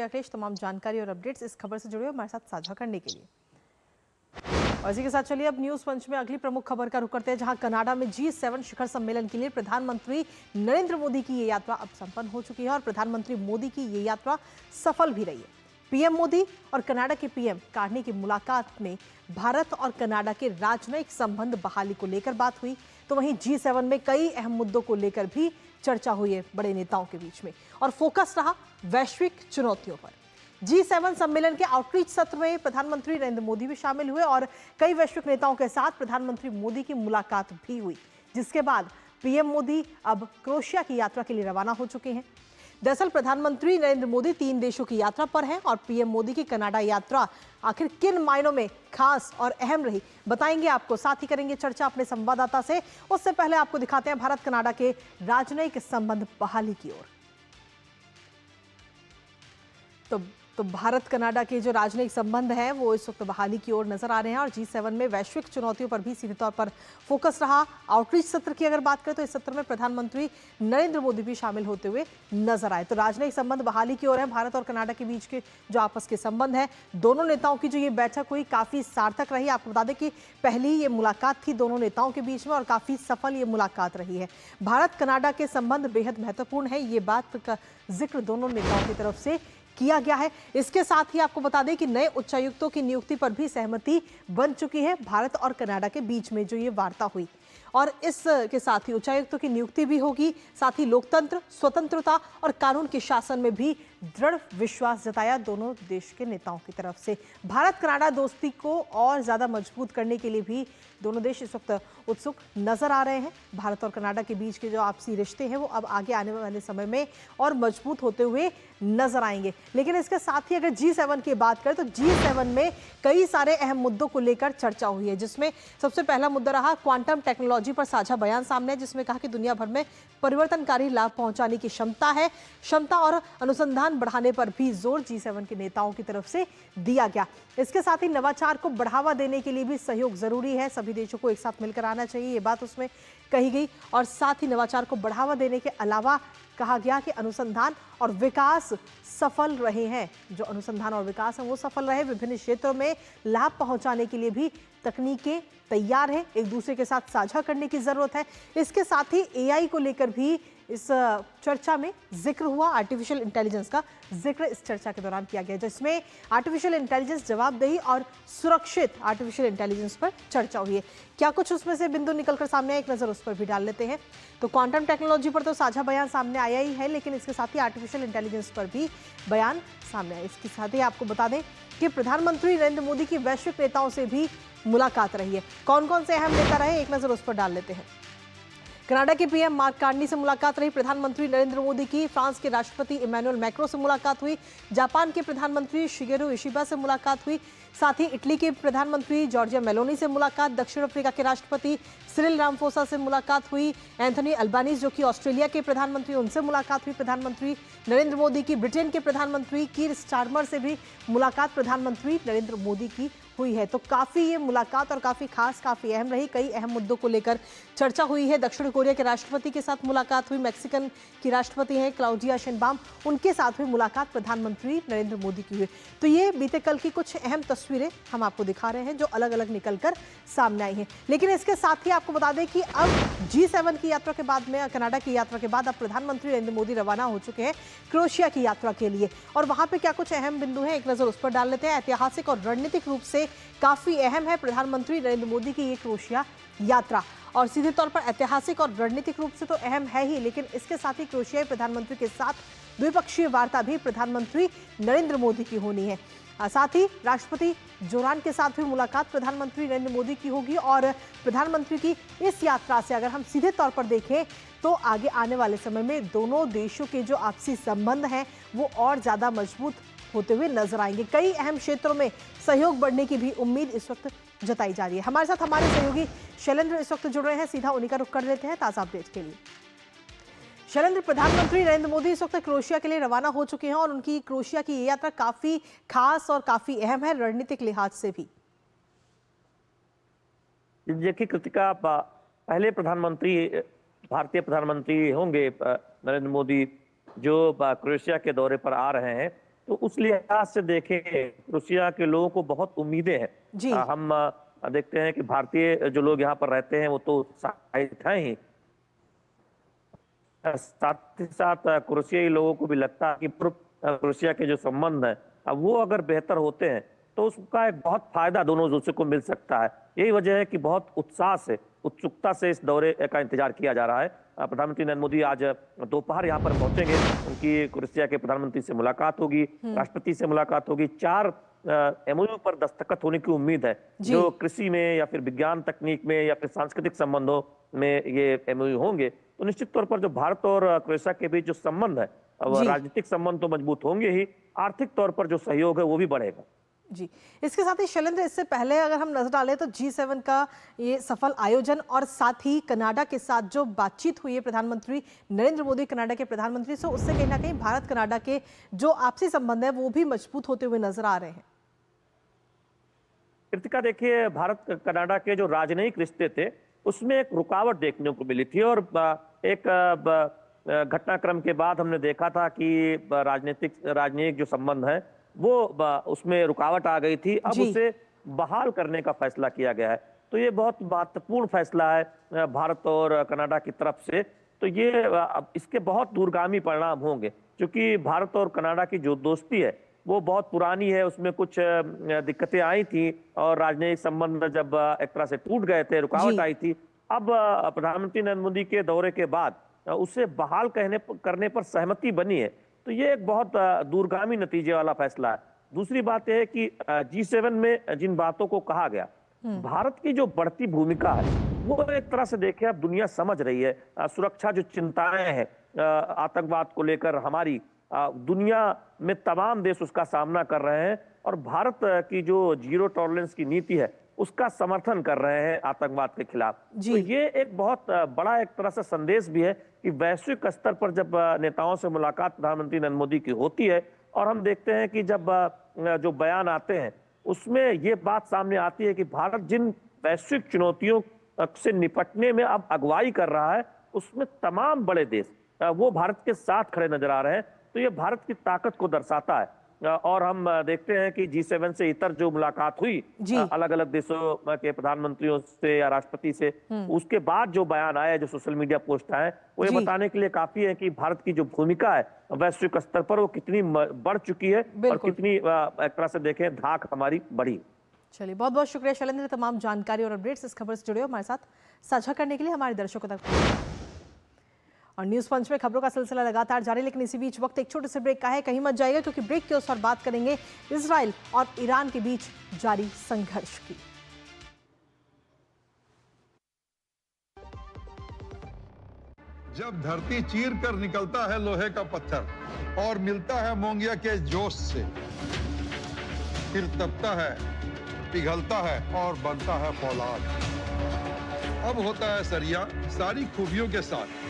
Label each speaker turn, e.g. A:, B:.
A: अखिलेश, तमाम जानकारी और अपडेट्स इस खबर से जुड़े हुए हमारे साथ साझा करने के लिए। और इसी के साथ चलिए अब न्यूज पंच में अगली प्रमुख खबर का रुख करते हैं, जहां कनाडा में G7 शिखर सम्मेलन के लिए प्रधानमंत्री नरेंद्र मोदी की ये यात्रा अब संपन्न हो चुकी है और प्रधानमंत्री मोदी की ये यात्रा सफल भी रही है। पीएम मोदी और कनाडा के पीएम कार्नी की मुलाकात में भारत और कनाडा के राजनयिक संबंध बहाली को लेकर बात हुई, तो वहीं G7 में कई अहम मुद्दों को लेकर भी चर्चा हुई है बड़े नेताओं के बीच में, और फोकस रहा वैश्विक चुनौतियों पर। G7 सम्मेलन के आउटरीच सत्र में प्रधानमंत्री नरेंद्र मोदी भी शामिल हुए और कई वैश्विक नेताओं के साथ प्रधानमंत्री मोदी की मुलाकात भी हुई, जिसके बाद पीएम मोदी अब क्रोएशिया की यात्रा के लिए रवाना हो चुके हैं। दरअसल प्रधानमंत्री नरेंद्र मोदी 3 देशों की यात्रा पर हैं और पीएम मोदी की कनाडा यात्रा आखिर किन मायनों में खास और अहम रही, बताएंगे आपको, साथ ही करेंगे चर्चा अपने संवाददाता से। उससे पहले आपको दिखाते हैं भारत कनाडा के राजनयिक संबंध बहाली की ओर। तो भारत कनाडा के जो राजनयिक संबंध हैं वो इस वक्त बहाली की ओर नजर आ रहे हैं और G7 में वैश्विक चुनौतियों पर भी सीधे तौर पर फोकस रहा। आउटरीच सत्र की अगर बात करें तो इस सत्र में प्रधानमंत्री नरेंद्र मोदी भी शामिल होते हुए नजर आए। तो राजनयिक संबंध बहाली की ओर है। भारत और कनाडा के बीच के जो आपस के संबंध है, दोनों नेताओं की जो ये बैठक हुई काफी सार्थक रही। आपको बता दें कि पहली ये मुलाकात थी दोनों नेताओं के बीच में और काफी सफल ये मुलाकात रही है। भारत कनाडा के संबंध बेहद महत्वपूर्ण है, ये बात का जिक्र दोनों नेताओं की तरफ से किया गया है। इसके साथ ही आपको बता दें कि नए उच्चायुक्तों की नियुक्ति पर भी सहमति बन चुकी है भारत और कनाडा के बीच में जो ये वार्ता हुई, और इसके साथ ही उच्चायुक्तों की नियुक्ति भी होगी। साथ ही लोकतंत्र, स्वतंत्रता और कानून के शासन में भी दृढ़ विश्वास जताया दोनों देश के नेताओं की तरफ से। भारत कनाडा दोस्ती को और ज्यादा मजबूत करने के लिए भी दोनों देश इस वक्त उत्सुक नजर आ रहे हैं। भारत और कनाडा के बीच के जो आपसी रिश्ते हैं वो अब आगे आने वाले समय में और मजबूत होते हुए नजर आएंगे। लेकिन इसके साथ ही अगर G7 की बात करें तो G7 में कई सारे अहम मुद्दों को लेकर चर्चा हुई है, जिसमें सबसे पहला मुद्दा रहा क्वांटम टेक्नोलॉजी पर साझा बयान सामने है, जिसमें कहा कि दुनिया भर में परिवर्तनकारी लाभ पहुंचाने की क्षमता और अनुसंधान बढ़ाने पर भी जोर G7 के नेताओं की तरफ से दिया गया। इसके साथ ही नवाचार को बढ़ावा देने के लिए भी सहयोग जरूरी है, सभी देशों को एक साथ मिलकर आना चाहिए, ये बात उसमें कही गई। और साथ ही नवाचार को बढ़ावा देने के अलावा कहा गया कि अनुसंधान और विकास सफल रहे हैं, जो अनुसंधान और विकास है वो सफल रहे। विभिन्न क्षेत्रों में लाभ पहुंचाने के लिए भी तकनीकें तैयार है, एक दूसरे के साथ साझा करने की जरूरत है। इसके साथ ही AI को लेकर भी इस चर्चा में जिक्र हुआ। आर्टिफिशियल इंटेलिजेंस का जिक्र इस चर्चा के दौरान किया गया, जिसमें आर्टिफिशियल इंटेलिजेंस, जवाबदेही और सुरक्षित आर्टिफिशियल इंटेलिजेंस पर चर्चा हुई है। क्या कुछ उसमें से बिंदु निकलकर सामने आए, एक नजर उस पर भी डाल लेते हैं। तो क्वांटम टेक्नोलॉजी पर तो साझा बयान सामने आया ही है, लेकिन इसके साथ ही आर्टिफिशियल इंटेलिजेंस पर भी बयान सामने आया। इसके साथ ही आपको बता दें कि प्रधानमंत्री नरेंद्र मोदी की वैश्विक नेताओं से भी मुलाकात रही है। कौन कौन से अहम नेता रहे, एक नजर उस पर डाल लेते हैं। कनाडा के पीएम मार्क कार्नी से मुलाकात रही प्रधानमंत्री नरेंद्र मोदी की। फ्रांस के राष्ट्रपति इमैनुअल मैक्रों से मुलाकात हुई। जापान के प्रधानमंत्री शिगेरू इशिबा से मुलाकात हुई। साथ ही इटली के प्रधानमंत्री जॉर्जिया मेलोनी से मुलाकात। दक्षिण अफ्रीका के राष्ट्रपति सिरिल रामफोसा से मुलाकात हुई। एंथनी अल्बानीज जो कि ऑस्ट्रेलिया के प्रधानमंत्री, उनसे मुलाकात हुई प्रधानमंत्री नरेंद्र मोदी की। ब्रिटेन के प्रधानमंत्री कीर स्टारमर से भी मुलाकात प्रधानमंत्री नरेंद्र मोदी की हुई है। तो काफी ये मुलाकात और काफी खास, काफी अहम रही। कई अहम मुद्दों को लेकर चर्चा हुई है। दक्षिण कोरिया के राष्ट्रपति के साथ मुलाकात हुई। मैक्सिकन की राष्ट्रपति हैं क्लाउडिया शेनबाम, उनके साथ हुई मुलाकात प्रधानमंत्री नरेंद्र मोदी की हुई। तो ये बीते कल की कुछ अहम तस्वीरें हम आपको दिखा रहे हैं जो अलग अलग निकलकर सामने आई हैं। लेकिन इसके साथ ही आपको बता दें कि अब G7 की यात्रा के बाद में, कनाडा की यात्रा के बाद अब प्रधानमंत्री नरेंद्र मोदी रवाना हो चुके हैं क्रोएशिया की यात्रा के लिए, और वहां पे क्या कुछ अहम बिंदु हैं, एक नजर उस पर डाल लेते हैं। ऐतिहासिक और रणनीतिक रूप से काफी अहम है प्रधानमंत्री नरेंद्र मोदी की ये क्रोएशिया यात्रा, और सीधे तौर पर ऐतिहासिक और रणनीतिक रूप से तो अहम है ही, लेकिन इसके साथ ही क्रोएशियाई प्रधानमंत्री के साथ द्विपक्षीय वार्ता भी प्रधानमंत्री नरेंद्र मोदी की होनी है। साथ ही राष्ट्रपति जोरान के साथ हुई मुलाकात प्रधानमंत्री नरेंद्र मोदी की होगी, और प्रधानमंत्री की इस यात्रा से अगर हम सीधे तौर पर देखें तो आगे आने वाले समय में दोनों देशों के जो आपसी संबंध हैं वो और ज्यादा मजबूत होते हुए नजर आएंगे। कई अहम क्षेत्रों में सहयोग बढ़ने की भी उम्मीद इस वक्त जताई जा रही है। हमारे साथ हमारे सहयोगी शैलेंद्र इस वक्त जुड़ रहे हैं, सीधा उन्हीं का रुख कर लेते हैं ताजा अपडेट के लिए। शैलेंद्र, प्रधानमंत्री नरेंद्र मोदी इस वक्त क्रोएशिया के लिए रवाना हो चुके हैं और उनकी क्रोएशिया की ये यात्रा काफी खास और काफी अहम है रणनीतिक लिहाज से भी।
B: देखिए कृतिका, पहले भारतीय प्रधानमंत्री होंगे नरेंद्र मोदी जो क्रोएशिया के दौरे पर आ रहे हैं। तो उस लिहाज से देखें क्रोएशिया के लोगों को बहुत उम्मीदें हैं।
A: जी।
B: हम देखते हैं कि भारतीय जो लोग यहाँ पर रहते हैं वो तो उत्साहित हैं ही, साथ ही साथ क्रोएशियाई लोगों को भी लगता है कि पूर्व क्रोएशिया के जो संबंध हैं अब वो अगर बेहतर होते हैं तो उसका एक बहुत फायदा दोनों देशों को मिल सकता है। यही वजह है कि बहुत उत्साह से, उत्सुकता से इस दौरे का इंतजार किया जा रहा है। प्रधानमंत्री नरेंद्र मोदी आज दोपहर यहाँ पर पहुंचेंगे, उनकी क्रोएशिया के प्रधानमंत्री से मुलाकात होगी, राष्ट्रपति से मुलाकात होगी। 4 एमओयू पर दस्तखत होने की उम्मीद है, जो कृषि में या फिर विज्ञान तकनीक में या फिर सांस्कृतिक संबंधों में ये एमओयू होंगे। तो निश्चित तौर पर जो भारत और क्रोएशिया के बीच जो संबंध है, अब राजनीतिक संबंध तो मजबूत होंगे ही, आर्थिक तौर पर जो सहयोग है वो भी बढ़ेगा।
A: जी, इसके साथ ही शैलेंद्र, इससे पहले अगर हम नजर डालें तो G7 का ये सफल आयोजन और साथ ही कनाडा के साथ जो बातचीत हुई है प्रधानमंत्री नरेंद्र मोदी कनाडा के प्रधानमंत्री से, उससे कहीं ना कहीं भारत कनाडा के जो आपसी संबंध है वो भी मजबूत होते हुए नजर आ रहे हैं।
B: कृतिका, देखिए, भारत कनाडा के जो राजनयिक रिश्ते थे उसमें एक रुकावट देखने को मिली थी और एक घटनाक्रम के बाद हमने देखा था कि राजनीतिक जो संबंध है वो उसमें रुकावट आ गई थी। अब उसे बहाल करने का फैसला किया गया है, तो ये बहुत महत्वपूर्ण फैसला है भारत और कनाडा की तरफ से। तो ये इसके बहुत दूरगामी परिणाम होंगे, क्योंकि भारत और कनाडा की जो दोस्ती है वो बहुत पुरानी है, उसमें कुछ दिक्कतें आई थी और राजनयिक संबंध जब एक तरह से टूट गए थे, रुकावट आई थी। अब प्रधानमंत्री नरेंद्र मोदी के दौरे के बाद उसे बहाल करने पर सहमति बनी है, तो ये एक बहुत दूरगामी नतीजे वाला फैसला है। दूसरी बात यह है कि G7 में जिन बातों को कहा गया, भारत की जो बढ़ती भूमिका है वो एक तरह से देखें अब दुनिया समझ रही है। सुरक्षा जो चिंताएं हैं आतंकवाद को लेकर, हमारी दुनिया में तमाम देश उसका सामना कर रहे हैं और भारत की जो जीरो टॉलरेंस की नीति है उसका समर्थन कर रहे हैं आतंकवाद के खिलाफ। तो ये एक बहुत बड़ा एक तरह से संदेश भी है कि वैश्विक स्तर पर जब नेताओं से मुलाकात प्रधानमंत्री नरेंद्र मोदी की होती है और हम देखते हैं कि जब जो बयान आते हैं उसमें ये बात सामने आती है कि भारत जिन वैश्विक चुनौतियों से निपटने में अब अगुवाई कर रहा है उसमें तमाम बड़े देश वो भारत के साथ खड़े नजर आ रहे हैं। तो ये भारत की ताकत को दर्शाता है। और हम देखते हैं कि G7 से इतर जो मुलाकात हुई अलग अलग देशों के प्रधानमंत्रियों से या राष्ट्रपति से, उसके बाद जो बयान आए, जो सोशल मीडिया पोस्ट आए, वो ये बताने के लिए काफी है कि भारत की जो भूमिका है वैश्विक स्तर पर वो कितनी बढ़ चुकी है और कितनी एक तरह से देखें धाक हमारी बढ़ी।
A: चलिए, बहुत बहुत शुक्रिया शैलेंद्र, तमाम जानकारी और अपडेट्स इस खबर से जुड़े हमारे साथ साझा करने के लिए हमारे दर्शकों तक। और न्यूज पंच में खबरों का सिलसिला लगातार जारी, लेकिन इसी बीच वक्त एक छोटे से ब्रेक का है, कहीं मत जाइएगा क्योंकि ब्रेक के उस पर बात करेंगे इजराइल और ईरान के बीच जारी संघर्ष की।
C: जब धरती चीर कर निकलता है लोहे का पत्थर और मिलता है मोंगिया के जोश से, फिर तपता है, पिघलता है और बनता है फौलाद। अब होता है सरिया सारी खूबियों के साथ।